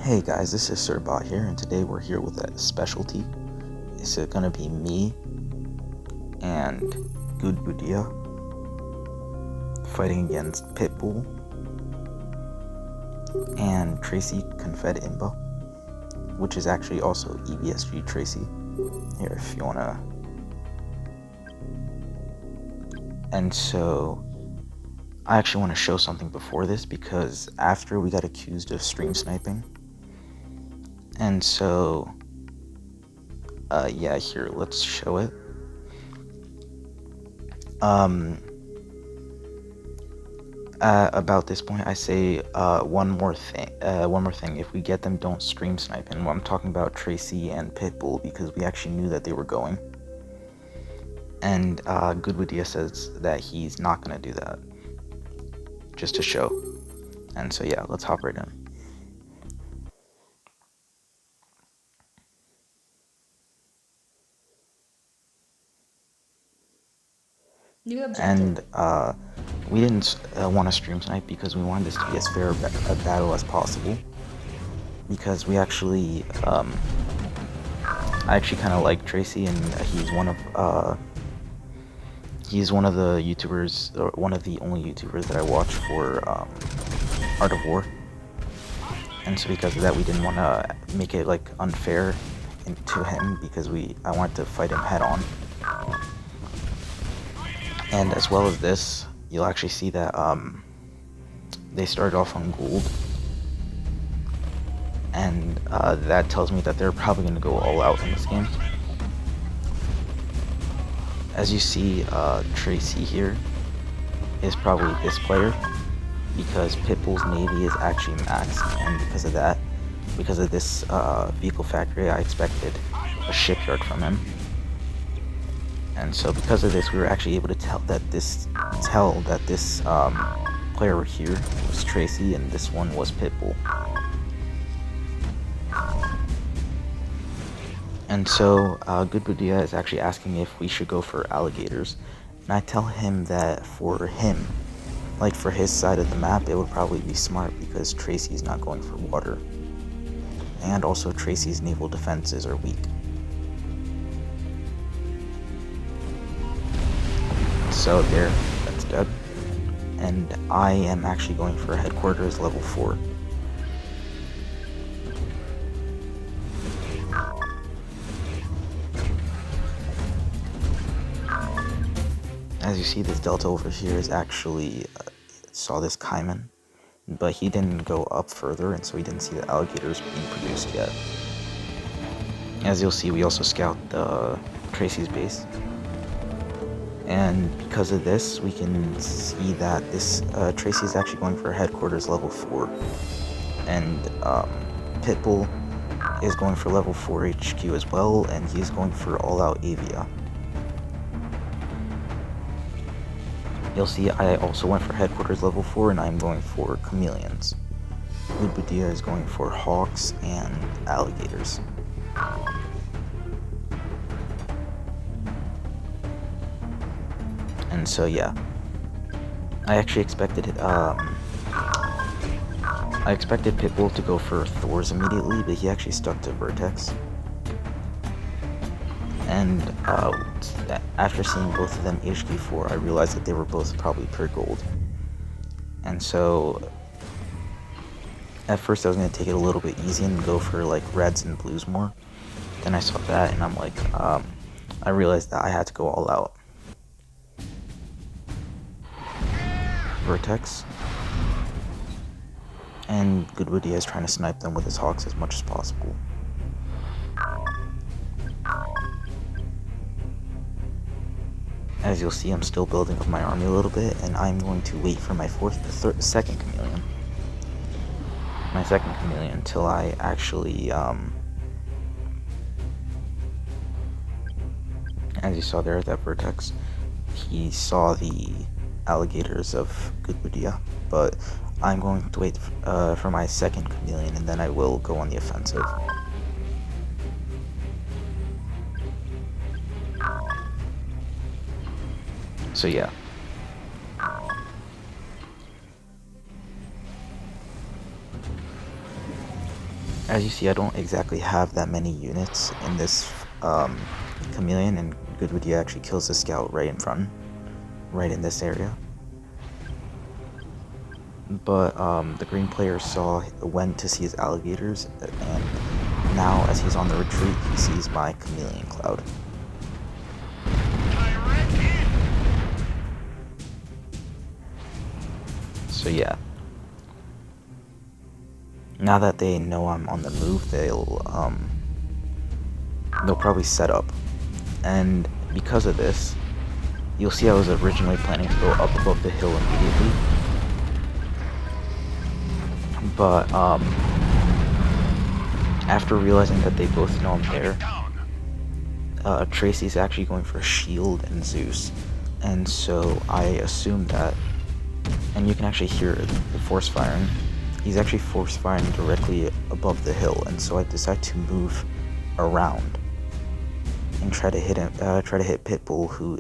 Hey guys, this is SirBot here, and today we're here with a specialty. It's gonna be me and Gudbudiya fighting against Pitbull and Tracie Confed IMBA, which is actually also EBSG Tracie. Here, if you wanna. And so, I actually want to show something before this because after we got accused of stream sniping. And so, yeah, here, let's show it. About this point, I say one more thing. If we get them, don't stream snipe. And I'm talking about Tracie and Pitbull because we actually knew that they were going. And Gudbudiya says that he's not gonna do that, just to show. And so yeah, let's hop right in. And we didn't want to stream tonight because we wanted this to be as fair a battle as possible. Because we actually, I actually kind of like Tracie, and he's one of the YouTubers, or one of the only YouTubers that I watch for Art of War. And so because of that, we didn't want to make it like unfair to him because I wanted to fight him head on. And as well as this, you'll actually see that they started off on gold. And that tells me that they're probably going to go all out in this game. As you see, Tracie here is probably this player, because Pitbull's navy is actually maxed, and because of that, because of this vehicle factory, I expected a shipyard from him. And so because of this, we were actually able to tell that this player here was Tracie and this one was Pitbull. And so Gudbudiya is actually asking if we should go for alligators, and I tell him that for him, like for his side of the map, it would probably be smart because Tracie's not going for water, and also Tracie's naval defenses are weak. So there, that's dead. And I am actually going for headquarters level 4. As you see, this delta over here is actually, saw this Cayman, but he didn't go up further, and so he didn't see the alligators being produced yet. As you'll see, we also scout Tracie's base. And because of this, we can see that this Tracie is actually going for headquarters level 4. And Pitbull is going for level 4 HQ as well, and he's going for all-out Avia. You'll see I also went for headquarters level 4, and I'm going for chameleons. Gudbudiya is going for hawks and alligators. And so yeah, I actually expected Pitbull to go for Thors immediately, but he actually stuck to Vertex. And after seeing both of them HQ4, I realized that they were both probably pure gold. And so at first I was going to take it a little bit easy and go for like reds and blues more. Then I saw that and I'm like, I realized that I had to go all out. Vertex. And Gudbudiya is trying to snipe them with his hawks as much as possible. As you'll see, I'm still building up my army a little bit, and I'm going to wait for my second chameleon. My second chameleon until I actually, as you saw there at that Vertex, he saw the alligators of Gudbudiya, but I'm going to wait for my second chameleon, and then I will go on the offensive. So yeah. As you see, I don't exactly have that many units in this chameleon, and Gudbudiya actually kills the scout right in front, right in this area. But the green player went to see his alligators, and now as he's on the retreat, he sees my chameleon cloud. So yeah. Now that they know I'm on the move, they'll probably set up. And because of this, you'll see I was originally planning to go up above the hill immediately. But after realizing that they both know I'm there, Tracie's actually going for a shield and Zeus. And so I assume that, and you can actually hear the force firing. He's actually force firing directly above the hill, and so I decide to move around and try to hit him. Try to hit Pitbull, who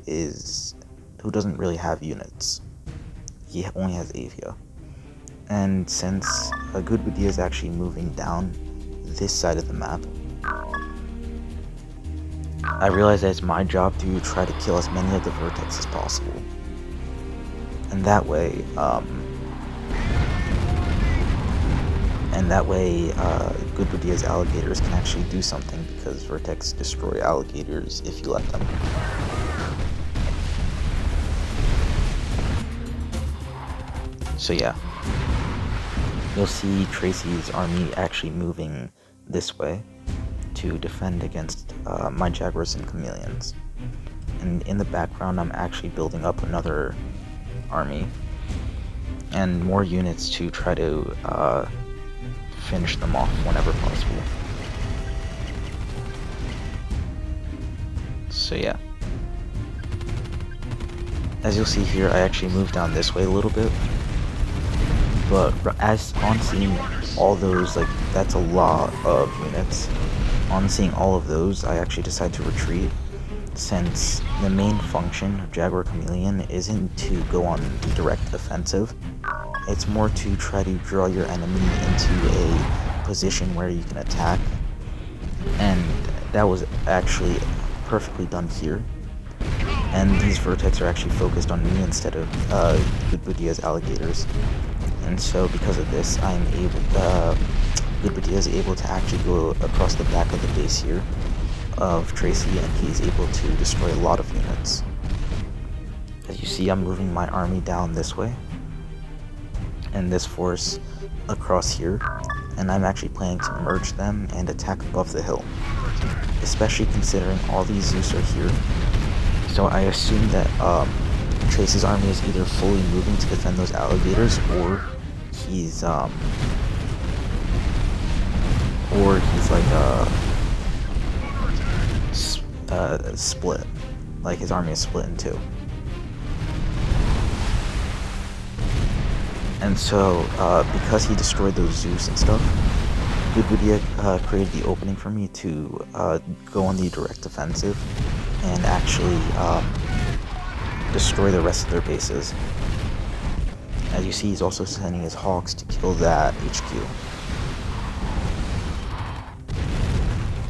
doesn't really have units. He only has Avia. And since Gudbudiya is actually moving down this side of the map, I realize that it's my job to try to kill as many of the vertex as possible. And that way, Gudbudiya's alligators can actually do something, because vertex destroy alligators if you let them. So yeah, you'll see Tracie's army actually moving this way to defend against my jaguars and chameleons. And in the background, I'm actually building up another army and more units to try to finish them off whenever possible. So yeah. As you'll see here, I actually moved down this way a little bit. But as on seeing all those, like, that's a lot of units. On seeing all of those, I actually decided to retreat, since the main function of Jaguar Chameleon isn't to go on the direct offensive. It's more to try to draw your enemy into a position where you can attack, and that was actually perfectly done here. And these vertex are actually focused on me instead of Gudbudiya's alligators. And so because of this, Gudbudiya is able to actually go across the back of the base here of Tracie, and he's able to destroy a lot of units. As you see, I'm moving my army down this way, and this force across here, and I'm actually planning to merge them and attack above the hill, especially considering all these Zeus are here. So I assume that Tracie's army is either fully moving to defend those alligators, or he's like split, like his army is split in two. And so because he destroyed those Zeus and stuff, Gudbudiya created the opening for me to go on the direct offensive and actually destroy the rest of their bases. As you see, he's also sending his hawks to kill that HQ.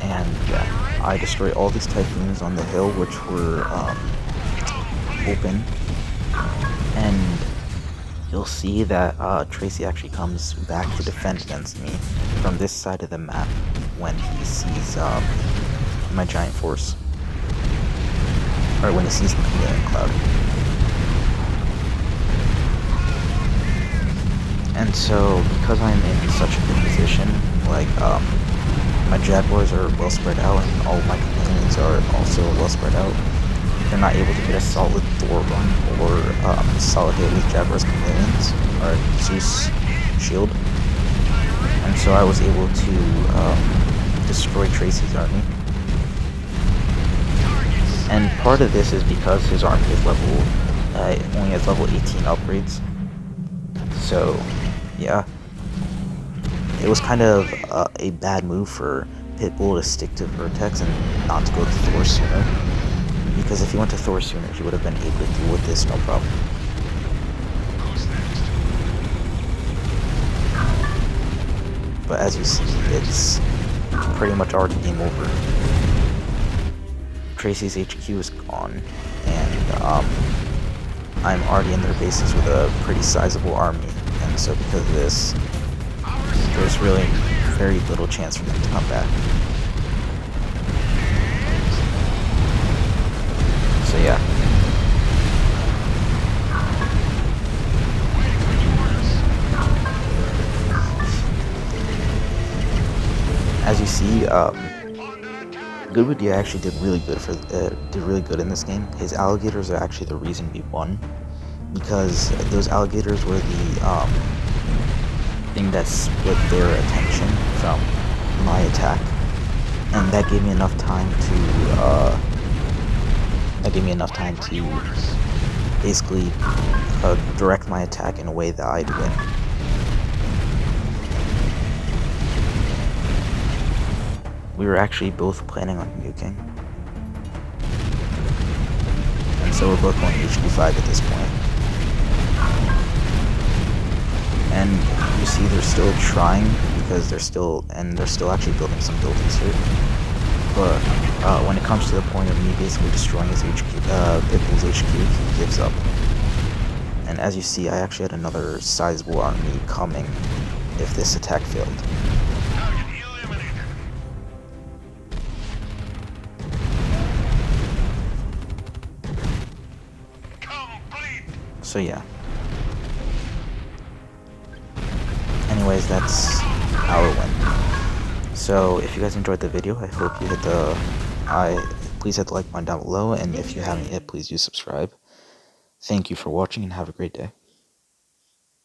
And yeah, I destroy all these typhoons on the hill, which were open. And you'll see that Tracie actually comes back to defend against me from this side of the map when he sees my giant force. Or when he sees the chameleon cloud. And so, because I'm in such a good position, like, my jaguars are well spread out, and all of my chameleons are also well spread out, they're not able to get a solid Thor run or solid hit with jaguars, chameleons, or Zeus shield. And so I was able to destroy Tracie's army. And part of this is because his army is only has level 18 upgrades. So, yeah. It was kind of a bad move for Pitbull to stick to Vertex and not to go to Thor sooner. Because if he went to Thor sooner, he would have been able to deal with this no problem. but as you see, it's pretty much already game over. Tracie's HQ is gone, and I'm already in their bases with a pretty sizable army, and so because of this, there's really very little chance for them to come back. So yeah. As you see, Gudbudiya actually did really good in this game. His alligators are actually the reason we won, because those alligators were the thing that split their attention from my attack, and that gave me enough time to basically direct my attack in a way that I'd win. We were actually both planning on nuking, and so we're both going HQ5 at this point. And you see they're still trying, because they're still actually building some buildings here. But when it comes to the point of me basically destroying his HQ, Pitbull's HQ, he gives up. And as you see, I actually had another sizable army coming if this attack failed. So yeah. Anyways, that's our win. So if you guys enjoyed the video, I hope you please hit the like button down below, and if you haven't yet, please do subscribe. Thank you for watching and have a great day.